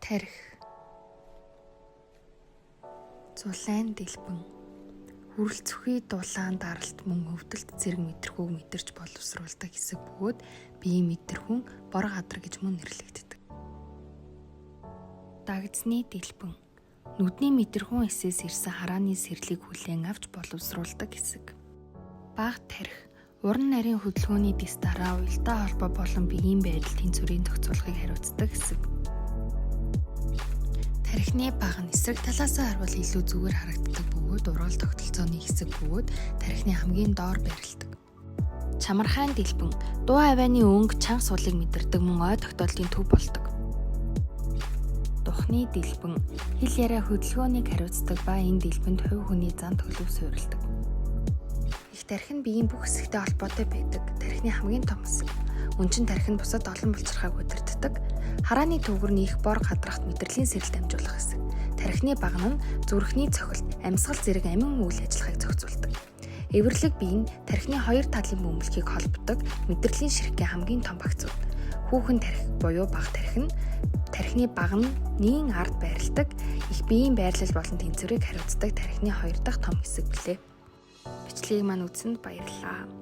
Тарих. Зулайн дэлбэн. Хүрэлцэхүй дулаан даралт мөн өвдөлт зэрэг мэдрэхүүг мэдэрч боловсруулдаг хэсэг бөгөөд биеийн мэдрэхүүн бор гадар гэж мөн нэрлэгддэг. Дагдсны дэлбэн. Нүдний мэдрэхүүн эсээс ирсэн харааны сэрлийг хүлээн авч боловсруулдаг хэсэг. Бага тарих. Уран нарийн хөдөлгөөний дэс дараа уялдаа холбоо болон биеийн байдал тэнцвэрийн зохицуулахыг хариуцдаг хэсэг. Тархины бага нь эсрэг талаасаа харвал илүү зүгээр харагддаг бөгөөд ургал тогтолцооны хэсэг бөгөөд тархины хамгийн доор байрладаг. Чамархайн дэлбэн. Дуу авианы өнгө чанга суулыг мэдэрдэг мөн ой тогтоолтын төв болдог. Духны дэлбэн. Хэл яриа хөдөлгөөнийг хариуцдаг ба энэ дэлбэнд хувь хүний зан төлөв суурилдаг. Их тархи нь биеийн бүх хэсэгтэй холбоотой байдаг. Тархины хамгийн том хэсэг. Өнчин тархи нь бусад олон булчирхайг удирддаг. Харааны төвгөр нь их бор гадрахт мэдрэлийн сэрэл дамжуулах хэсэг. Тархины багна нь зүрхний цохилт, амьсгал зэрэг амин үйл ажиллагааг зохицуулдаг. Эвэрлэг бие нь тархины хоёр талын бөмбөлгийг холбодог мэдрэлийн ширхгийн хамгийн том багцуд. Хүүхэн тархи буюу бага тархи нь тархины багнын ард байрладаг. Их биеийн байрлал болон тэнцвэрийг хариуцдаг тархины хоёр дахь том хэсэг билээ. Бичлэгийг маань үзсэнд баярлалаа.